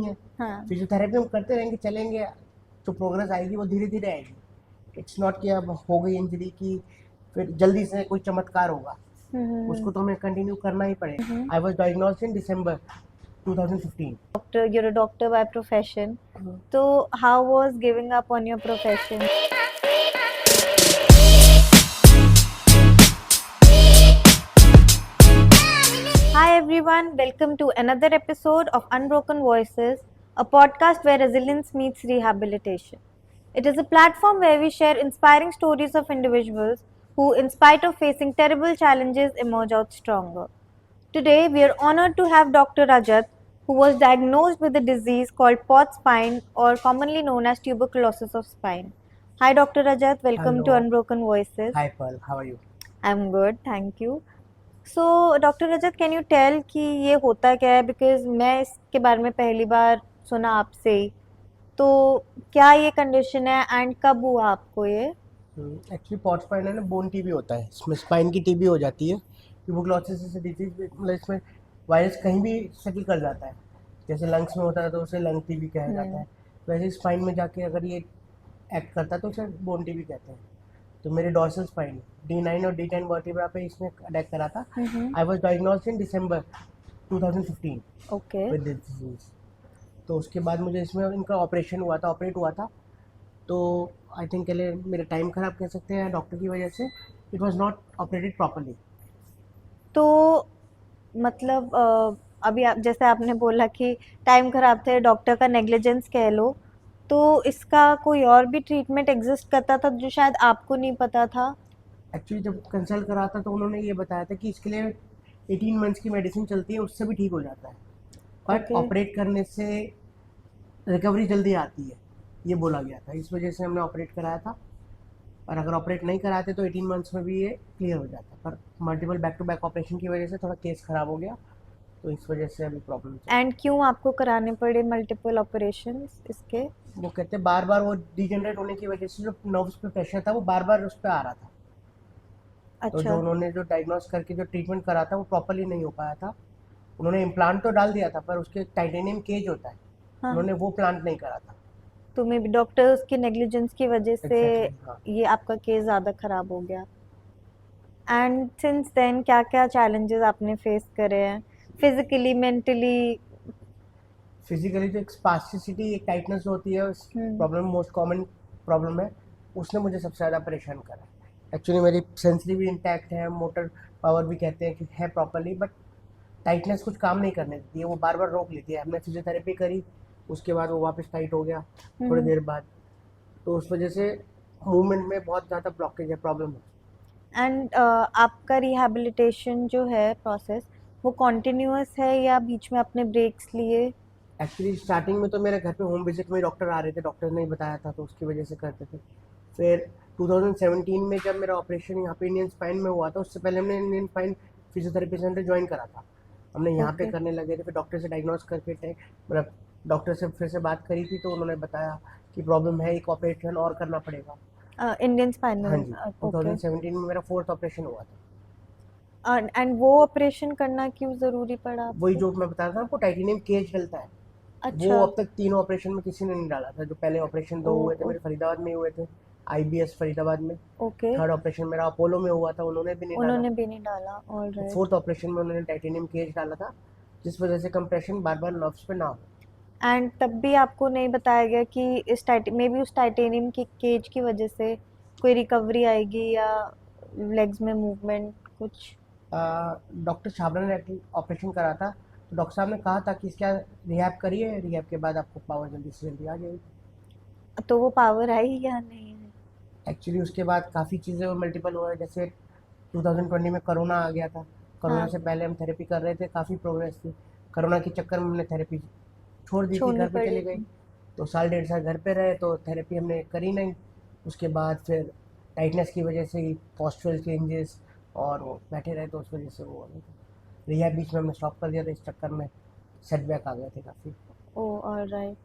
है। हाँ। फिजियोथेरेपी हम करते रहेंगे, चलेंगे, जो प्रोग्रेस आएगी वो धीरे धीरे आएगी। इट्स नॉट कि अब हो गई इंजरी की फिर जल्दी से कोई चमत्कार होगा, उसको तो हमें कंटिन्यू करना ही पड़ेगा। I was diagnosed in December 2015। Doctor, you're a doctor by profession. So how was giving up on your profession? Hi everyone, welcome to another episode of Unbroken Voices, a podcast where resilience meets rehabilitation. It is a platform where we share inspiring stories of individuals who, in spite of facing terrible challenges, emerge out stronger. Today, we are honored to have Dr. Rajat, who was diagnosed with a disease called Pott spine, or commonly known as tuberculosis of spine. Hi, Dr. Rajat. Welcome to hello, Unbroken Voices. Hi Pearl, how are you? I'm good, thank you. So, Dr. Rajat, can you tell कि ये होता क्या है? Because मैं इसके बारे में पहली बार सुना आपसे ही. तो क्या ये कंडीशन है एंड कब हुआ आपको ये? एक्चुअली पॉट स्पाइन है ना, बोन टीबी होता है, इसमें स्पाइन की टीबी हो जाती है। ट्यूबरकुलोसिस जैसे डिजीज मतलब इसमें वायरस कहीं भी सेटल कर जाता है। जैसे लंग्स में होता है तो उसे लंग टीबी कहा जाता है, वैसे स्पाइन में जाके अगर ये एक्ट करता है तो उसे बोन टीबी कहते हैं। तो मेरे डॉर्सल स्पाइन D9 और D10 वर्टिब्रा पे इसने अटैक करा था। I was diagnosed in December 2015 okay. With this disease. तो उसके बाद मुझे इसमें इनका ऑपरेशन हुआ था, ऑपरेट हुआ था। तो आई थिंक के लिए मेरा टाइम ख़राब कह सकते हैं डॉक्टर की वजह से। It was not operated properly. तो मतलब अभी आप जैसे आपने बोला कि टाइम खराब थे, डॉक्टर का नेग्लिजेंस कह लो, तो इसका कोई और भी ट्रीटमेंट एग्जिस्ट करता था जो शायद आपको नहीं पता था? एक्चुअली जब कंसल्ट करा था तो उन्होंने ये बताया था कि इसके लिए 18 मंथ्स की मेडिसिन चलती है, उससे भी ठीक हो जाता है, बट ओके. ऑपरेट करने से रिकवरी जल्दी आती है, ये बोला गया था। इस वजह से हमने ऑपरेट कराया था, और अगर ऑपरेट नहीं कराते तो 18 मंथ्स में भी ये क्लियर हो जाता। पर multiple back to back operation की वजह से थोड़ा केस ख़राब हो गया, तो इस वजह से अभी प्रॉब्लम चल रही एंड क्यों आपको कराने पड़े मल्टीपल ऑपरेशंस इसके? है। वो कहते हैं बार बार वो डिजेनरेट होने की वजह से जो नर्व्स पे प्रेशर था वो बार बार उस पर आ रहा था। तो अच्छा. जो उन्होंने जो डायग्नोस करके जो ट्रीटमेंट करा था वो प्रॉपरली नहीं हो पाया था। उन्होंने इम्प्लांट तो डाल दिया था, पर उसके टाइटेनियम केज होता है, हाँ. उन्होंने वो प्लांट नहीं करा था। तो मे बी डॉक्टर्स की नेग्लिजेंस की वजह से एग्जैक्टली, हाँ। ये आपका केस ज़्यादा खराब हो गया. एंड सिंस देन क्या क्या चैलेंजेस आपने फेस करे हैं फिजिकली, मेंटली? फिजिकली जो एक स्पास्टिसिटी, एक टाइटनेस होती है, उस प्रॉब्लम मोस्ट कॉमन प्रॉब्लम है, उसने मुझे सबसे ज़्यादा परेशान करा। एक्चुअली मेरी सेंसरी भी इंटैक्ट है, मोटर पावर भी कहते हैं कि है प्रॉपरली, बट टाइटनेस कुछ काम नहीं करने देती है, वो बार बार रोक लेती है। हमने फिजियोथेरेपी करी, उसके बाद वो वापस टाइट हो गया थोड़ी देर बाद। तो उस वजह से मूवमेंट में बहुत ज़्यादा ब्लॉकेज है, प्रॉब्लम है। एंड आपका रिहैबिलिटेशन जो है प्रोसेस, वो कॉन्टिन्यूअस है या बीच में आपने ब्रेक्स लिए? एक्चुअली स्टार्टिंग में तो मेरे घर पे होम विजिट में डॉक्टर आ रहे थे, डॉक्टर ने बताया था तो उसकी वजह से करते थे। फिर 2017 में जब मेरा ऑपरेशन यहाँ पे इंडियन स्पाइन में हुआ था, उससे पहले हमने Indian spine physiotherapy centre join करा था, हमने यहाँ पे ओके. करने लगे थे। फिर डॉक्टर से डायग्नोस करके मतलब डॉक्टर से फिर से बात करी थी, तो उन्होंने बताया कि प्रॉब्लम है, एक ऑपरेशन और करना पड़ेगा। इंडियन हाँ स्पाइनल. जी, ओके. 2017 में मेरा 4th ऑपरेशन हुआ था। एंड वो ऑपरेशन करना क्यों ज़रूरी पड़ा वही आपको? जो मैं बता रहा था आपको, टाइटेनियम केज डलता है, वो अच्छा. अब तक तीनों ऑपरेशन में किसी ने नहीं डाला था। जो पहले ऑपरेशन ओ. दो हुए थे ओ. मेरे फरीदाबाद में ही हुए थे, IBS फरीदाबाद में। ओके. थर्ड ऑपरेशन मेरा अपोलो में हुआ था, उन्होंने भी नहीं डाला। उन्होंने भी नहीं डाला. All right. फोर्थ ऑपरेशन में उन्होंने टाइटेनियम केज डाला था, जिस वजह से कंप्रेशन बार बार नर्व्स पे ना हो। एंड तब भी आपको नहीं बताया गया कि इस मे बी उस टाइटेनियम की केज की वजह से कोई रिकवरी आएगी या लेग्स में मूवमेंट कुछ? डॉक्टर छाबड़ा ने ऑपरेशन करा था, तो डॉक्टर साहब ने कहा था कि इसका रिहैब करिए, रिहैब के बाद आपको पावर जल्दी से जल्दी आ जाएगी। तो वो पावर आई या नहीं है? एक्चुअली उसके बाद काफ़ी चीज़ें मल्टीपल हुआ है। जैसे 2020 में कोरोना आ गया था, कोरोना हाँ. से पहले हम थेरेपी कर रहे थे, काफ़ी प्रोग्रेस थी। कोरोना के चक्कर में हमने थेरेपी छोड़ दी थी, छोड़नी घर पे पड़ी. चली गई। तो साल डेढ़ साल घर पे रहे तो थेरेपी हमने करी नहीं। उसके बाद फिर टाइटनेस की वजह से पॉस्चरल चेंजेस, और वो बैठे रहे तो उस वजह से वो हो गया था। रिहैब बीच में हमने स्टॉप कर दिया था, इस चक्कर में सेटबैक आ गए थे काफ़ी। Oh. All right.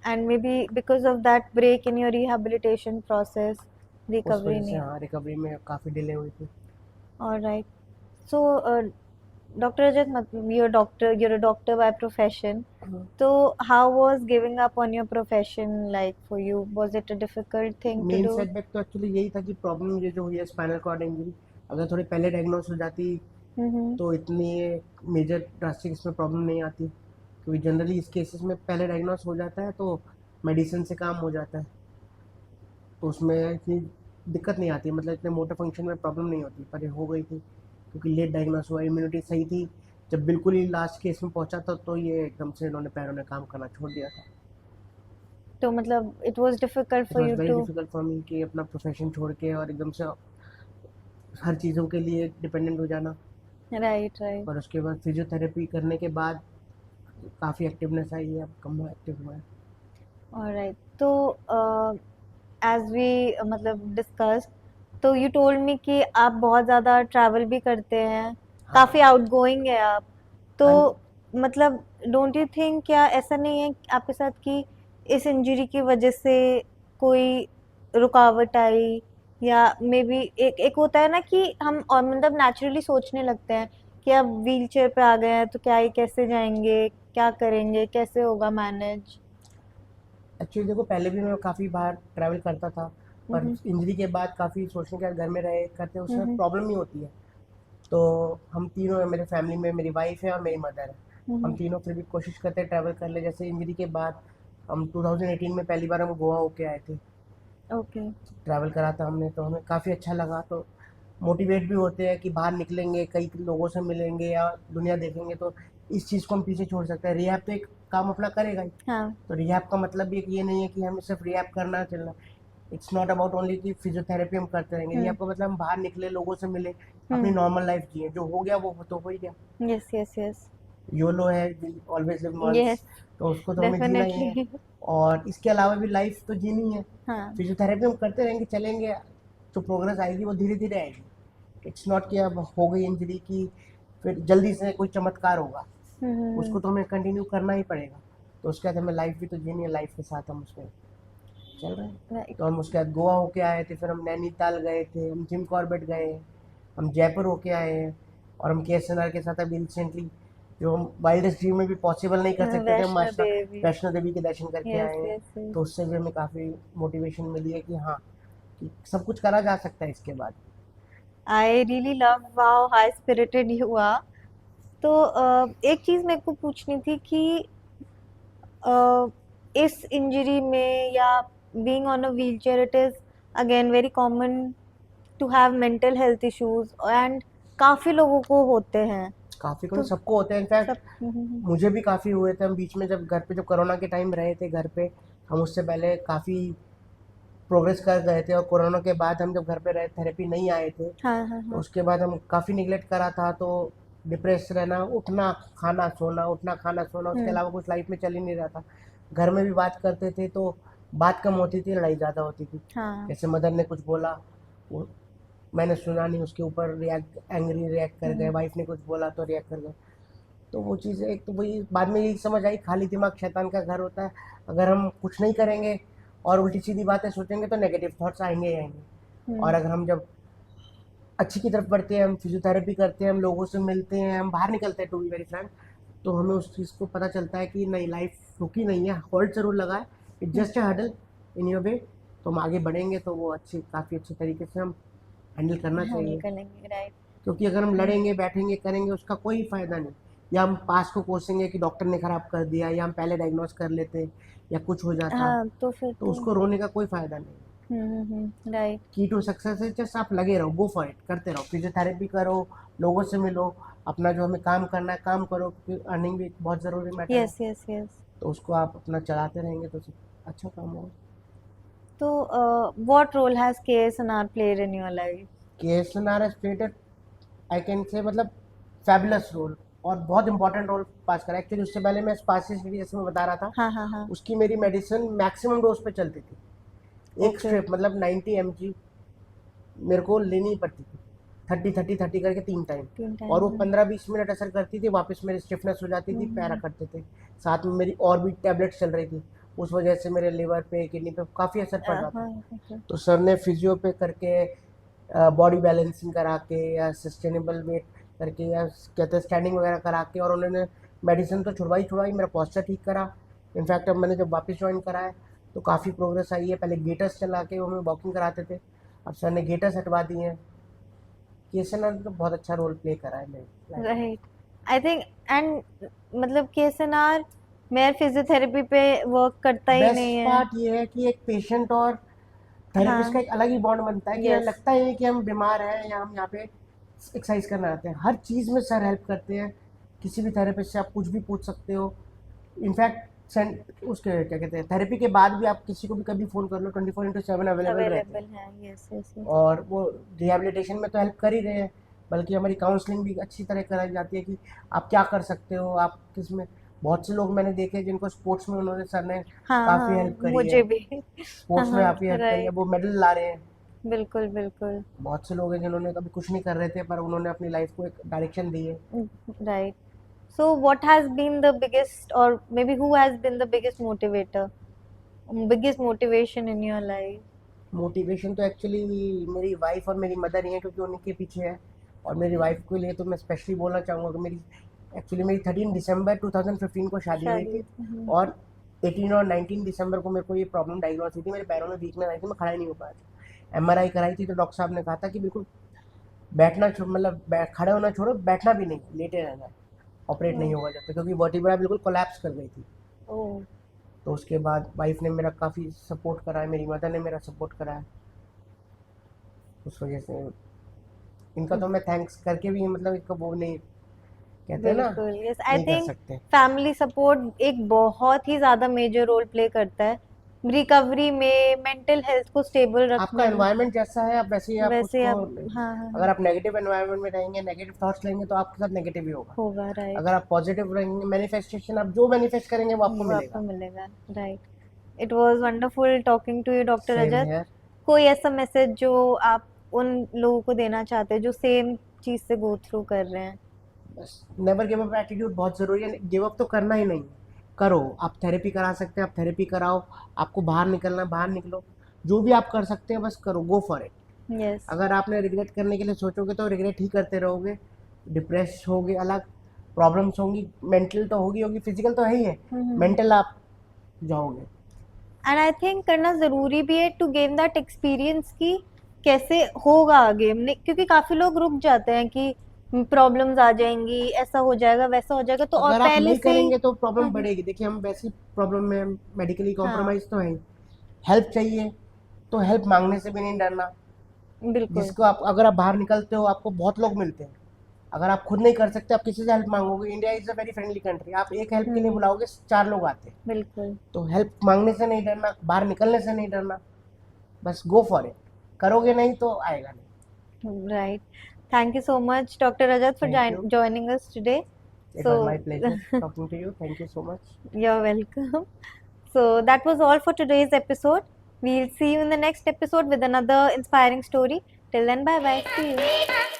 And maybe because of that break in your rehabilitation process, उस रिकवरी वजह से नहीं. हाँ, रिकवरी में काफ़ी डिले हुई थी। All right. So Dr. Rajat, you're a doctor by profession. So how was giving up on your profession like for you? Was it a difficult thing to main do? Setback तो actually यही था कि problem मुझे जो हुई है spinal cord injury, अगर थोड़ी पहले डायग्नोस हो जाती Mm-hmm. तो इतनी मेजर ड्रास्टिक इसमें प्रॉब्लम नहीं आती, क्योंकि जनरली इस केसेस में पहले डायग्नोस हो जाता है तो मेडिसिन से काम हो जाता है, तो उसमें इतनी दिक्कत नहीं आती, मतलब इतने मोटर फंक्शन में प्रॉब्लम नहीं होती। पर ये हो गई थी क्योंकि लेट डायग्नोस हुआ, इम्यूनिटी सही थी, जब बिल्कुल ही लास्ट केस में पहुंचा था तो ये एकदम से इन्होंने पैरों ने काम करना छोड़ दिया था। तो मतलब it was difficult it for was you very to. Difficult for me कि अपना प्रोफेशन छोड़ के और एकदम से हर चीज़ों के लिए डिपेंडेंट हो जाना। Right, right. पर उसके बाद फिजियोथेरेपी करने के बाद काफ़ी एक्टिवनेस आई है, अब कम एक्टिव हुआ है। Alright. तो as we मतलब discussed, तो you told me कि आप बहुत ज़्यादा travel भी करते हैं, हाँ काफ़ी outgoing है आप, तो हाँ मतलब don't you think क्या ऐसा नहीं है आपके साथ कि इस इंजरी की वजह से कोई रुकावट आई, या मे बी एक होता है ना कि हम और मतलब नेचुरली सोचने लगते हैं कि अब व्हील चेयर पे आ गए हैं तो क्या ही कैसे जाएंगे, क्या करेंगे, कैसे होगा मैनेज. एक्चुअली देखो, पहले भी मैं काफ़ी बार ट्रैवल करता था, पर हम्म. इंजरी के बाद काफ़ी सोचने के बाद घर में रहे करते उसमें हम्म. प्रॉब्लम नहीं होती है। तो हम तीनों हैं मेरे फैमिली में, मेरी वाइफ है और मेरी मदर है, हम हम्म. तीनों फिर भी कोशिश करते हैं ट्रैवल कर ले। जैसे इंजरी के बाद हम 2018 में पहली बार हम गोवा होके आए थे, ओके. ट्रैवल करा था हमने, तो हमें काफ़ी अच्छा लगा। तो मोटिवेट भी होते हैं कि बाहर निकलेंगे, कई लोगों से मिलेंगे या दुनिया देखेंगे, तो इस चीज़ को हम पीछे छोड़ सकते हैं। रिहैब तो एक काम अपना करेगा ही, हाँ. तो रिहैब का मतलब भी ये नहीं है कि हमें सिर्फ रिहैब करना चलना। इट्स नॉट अबाउट ओनली कि फिजियोथेरेपी हम करते रहेंगे। रिहैब का मतलब हम बाहर निकले, लोगों से मिले, अपनी नॉर्मल लाइफ जिए, जो हो गया वो तो हो ही गया। Yes yes yes. योलो है, ऑलवेज लिव वंस, यस, तो उसको तो हमें जीना ही है। डेफिनेटली. और इसके अलावा भी लाइफ तो जीनी है। हाँ. फिजियोथेरेपी हम करते रहेंगे, चलेंगे, जो प्रोग्रेस आएगी वो धीरे धीरे आएगी। इट्स नॉट कि अब हो गई इंजरी की फिर जल्दी से कोई चमत्कार होगा, उसको तो हमें कंटिन्यू करना ही पड़ेगा। तो उसके बाद हमें लाइफ भी तो जीनी है, लाइफ के साथ हम उसमें चल रहे हैं। राइट. तो हम उसके बाद गोवा होके आए थे, फिर हम नैनीताल गए थे, हम जिम कॉर्बेट गए, हम जयपुर होके आए हैं, और हम KSNR के साथ अभी रिसेंटली, जो हम वाइल्डेस्ट ड्रीम में भी पॉसिबल नहीं कर सकते थे, हम वैष्णो मास्टर देवी. वैष्णो देवी के दर्शन करके यस आए हैं। Yes yes. तो उससे भी हमें काफ़ी मोटिवेशन मिली है कि हाँ, कि सब कुछ करा जा सकता है इसके बाद। I really love how high spirited you are. तो एक चीज मेरे को पूछनी थी कि इस इंजरी में या being on a wheelchair, it is again very common to have mental health issues, and काफी लोगों को होते हैं. काफ़ी को तो सबको होते हैं, इनफैक्ट सब. हम्म. मुझे भी काफ़ी हुए थे। हम बीच में जब घर पे, जब कोरोना के टाइम रहे थे घर पे, हम उससे पहले काफ़ी प्रोग्रेस कर गए थे, और कोरोना के बाद हम जब घर पे रहे, थेरेपी नहीं आए थे, हाँ हाँ तो हाँ. उसके बाद हम काफ़ी निगलेक्ट करा था। तो डिप्रेस रहना, उठना खाना सोना, उठना खाना सोना, उसके हम्म. अलावा कुछ लाइफ में चल ही नहीं रहा था। घर में भी बात करते थे तो बात कम होती थी, लड़ाई ज़्यादा होती थी। हाँ. जैसे मदर ने कुछ बोला, वो मैंने सुना नहीं, उसके ऊपर एंग्री रिएक्ट कर गए, वाइफ ने कुछ बोला तो रिएक्ट कर गए। तो वो चीज़ें, एक तो वही बाद में यही समझ आई, खाली दिमाग शैतान का घर होता है। अगर हम कुछ नहीं करेंगे और उल्टी सीधी बातें सोचेंगे तो नेगेटिव थॉट्स आएंगे ही आएंगे। और अगर हम जब अच्छी की तरफ बढ़ते हैं, हम फिजियोथेरेपी करते हैं, हम लोगों से मिलते हैं, हम बाहर निकलते हैं, टू बी वेरी फ्रैंक, तो हमें उस चीज़ को पता चलता है कि नहीं, लाइफ रुकी नहीं है, हॉल्ट जरूर लगा है, it just a hurdle in your way. तो हम आगे बढ़ेंगे तो वो काफ़ी अच्छे तरीके से हम हैंडल करना हैंडल चाहिए। कर लेंगे. राइट. क्योंकि अगर हम लड़ेंगे, बैठेंगे, करेंगे, उसका कोई फ़ायदा नहीं। या हम पास को कोसेंगे कि डॉक्टर ने ख़राब कर दिया, या हम पहले डायग्नोस कर लेते या कुछ हो जाता, हाँ, तो फिर तो तो. उसको रोने का कोई फ़ायदा नहीं। राइट. की टू सक्सेस है जस्ट आप लगे रहो, गो फॉर इट, करते रहो, फिजियोथेरेपी करो, लोगों से मिलो, अपना जो हमें काम करना है काम करो, क्योंकि अर्निंग भी एक बहुत ज़रूरी मैटर है। Yes yes yes. तो उसको आप अपना चलाते रहेंगे तो सब अच्छा काम होगा। तो what role has KSNR played in your life? KSNR has played, I can say, मतलब फैबुलस रोल, और बहुत इंपॉर्टेंट रोल पास करा। एक्चुअली उससे पहले मैं स्पास्टिसिटी, जैसे मैं बता रहा था, हाँ हाँ हाँ. उसकी मेरी मेडिसिन मैक्सिमम डोज पे चलती थी। एक ओके. स्ट्रिप मतलब 90 mg मेरे को लेनी पड़ती थी, 30 करके 3 टाइम। 3 और वो टाइम. 15-20 मिनट असर करती थी, वापस मेरी स्टिफनेस हो जाती थी, पैर अकड़ते थे। साथ में मेरी और भी टैबलेट चल रही थी, उस वजह से मेरे लिवर पे, किडनी पे काफ़ी असर पड़ रहा था। हाँ. तो सर ने फिजियो पे करके, बॉडी बैलेंसिंग करा के, या सस्टेनेबल वेट करके, या कहते हैं स्टैंडिंग वगैरह करा के, और उन्होंने मेडिसिन तो छुड़वाई, मेरा पॉस्चर ठीक करा। इनफैक्ट अब मैंने जब वापस ज्वाइन करा है तो काफ़ी प्रोग्रेस आई है। पहले गेटर्स चला के वो हमें वॉकिंग कराते थे, अब सर ने गेटर्स हटवा दिए हैं। केएसएनआर ने तो बहुत अच्छा रोल प्ले करा है मेरे life में। राइट, आई थिंक एंड मतलब केएसएनआर मेयर फिजियोथेरेपी पे वर्क करता ही नहीं बेस्ट है। पार्ट ये है कि एक पेशेंट और थेरेपिस्ट हाँ, का एक अलग ही बॉन्ड बनता है कि Yes. लगता ही है कि हम बीमार हैं या हम यहाँ पे एक्सरसाइज करने आते हैं। हर चीज़ में सर हेल्प करते हैं, किसी भी थेरेपिस्ट से आप कुछ भी पूछ सकते हो। इनफैक्ट उसके क्या कहते हैं, थेरेपी के बाद भी आप किसी को भी कभी फ़ोन कर लो, 24/7 अवेलेबल रहते अवेलेबल हैं। है। Yes yes yes. और वो रिहैबिलिटेशन में तो हेल्प कर ही रहे हैं, बल्कि हमारी काउंसलिंग भी अच्छी तरह कराई जाती है कि आप क्या कर सकते हो, आप किस में। बहुत से लोग मैंने देखे जिनको स्पोर्ट्स में उन्होंने सर ने हाँ काफ़ी हाँ, हेल्प करी है, मुझे भी। हाँ स्पोर्ट्स में हाँ, काफ़ी हेल्प करी है, राइट, वो मेडल ला रहे हैं। बिल्कुल बिल्कुल। बहुत से लोग हैं जिन्होंने कभी कुछ नहीं कर रहे थे, पर उन्होंने अपनी लाइफ को एक डायरेक्शन दी है। Right. So, what has been the biggest, or maybe who has been the biggest motivator, biggest motivation in your life? Motivation तो एक्चुअली मेरी वाइफ और मेरी मदर ही हैं, क्योंकि उन्हीं के पीछे है। और मेरी वाइफ के लिए तो मैं स्पेशली बोलना चाहूँगा कि मेरी 13 दिसंबर 2015 को शादी हुई शादी। थी। और 18 और 19 दिसंबर को मेरे को ये प्रॉब्लम डायग्नोस हुई थी, मेरे पैरों में वीकनेस आई थी, मैं खड़ा ही नहीं हो पाया था। एमआरआई कराई थी तो डॉक्टर साहब ने कहा था कि बिल्कुल खड़े होना छोड़ो, बैठना भी नहीं, लेटे रहना है, ऑपरेट नहीं होगा जब तक, क्योंकि वर्टिब्रा बिल्कुल कोलैप्स कर गई थी। ओह, तो उसके बाद वाइफ ने मेरा काफ़ी सपोर्ट करा है, मेरी मदर ने मेरा सपोर्ट करा है। उस वजह से इनका तो मैं थैंक्स करके भी मतलब इसका वो नहीं, कहते हैं ना, बिल्कुल। यस, आई नहीं कर थिंक सकते। फैमिली सपोर्ट एक बहुत ही ज़्यादा मेजर रोल प्ले करता है रिकवरी में, मेंटल हेल्थ को स्टेबल आपका रखने में। एनवायरनमेंट जैसा है, आप वैसे ही आप वैसे उसको, अब हाँ हाँ अगर हाँ, आप नेगेटिव एनवायरनमेंट में रहेंगे, नेगेटिव थॉट्स लेंगे, तो आपके साथ नेगेटिव ही होगा। होगा। राइट, अगर आप पॉजिटिव रहेंगे, मैनिफेस्टेशन आप जो मैनिफेस्ट करेंगे वो आपको वो आपको मिलेगा। मिलेगा। Right. It was wonderful talking to you, doctor same Rajat. Here. कोई ऐसा मैसेज जो आप उन लोगों को देना चाहते हैं जो सेम चीज से गो थ्रू कर रहे हैं? बस नेवर गिव अप एटीट्यूड बहुत ज़रूरी है। गिव अप तो करना ही नहीं, करो। आप थेरेपी करा सकते हैं, आप थेरेपी कराओ। आपको बाहर निकलना, बाहर निकलो। जो भी आप कर सकते हैं बस करो, गो फॉर इट। यस। अगर आपने रिग्रेट करने के लिए सोचोगे तो रिग्रेट ही करते रहोगे, डिप्रेस होगे, अलग प्रॉब्लम्स होंगी, मेंटल तो होगी, फिजिकल तो है ही है, मेंटल आप जाओगे। एंड आई थिंक करना जरूरी भी है टू गेन दैट एक्सपीरियंस की कैसे होगा आगे, क्योंकि काफी लोग रुक जाते हैं कि प्रॉब्लम्स आ जाएंगी, ऐसा हो जाएगा, वैसा हो जाएगा, तो और अगर आप पहले नहीं से ही। करेंगे तो प्रॉब्लम हम्म, बढ़ेगी। देखिए हम वैसी प्रॉब्लम में मेडिकली हाँ, कॉम्प्रोमाइज तो है। हेल्प चाहिए तो हेल्प मांगने से भी नहीं डरना। बिल्कुल जिसको आप, अगर आप बाहर निकलते हो आपको बहुत लोग मिलते हैं। अगर आप खुद नहीं कर सकते, आप किसी से हेल्प मांगोगे। India is a very friendly country, आप एक हेल्प के लिए बुलाओगे 4 लोग आते हैं। बिल्कुल। तो हेल्प मांगने से नहीं डरना, बाहर निकलने से नहीं डरना, बस गो फॉर इट। करोगे नहीं तो आएगा नहीं। Right. Thank you so much, doctor Rajat, for thank you. joining us today. It So, was my pleasure talking to you, thank you so much. you're welcome. So, that was all for today's episode. We'll see you in the next episode with another inspiring story. Till then, bye bye. See you.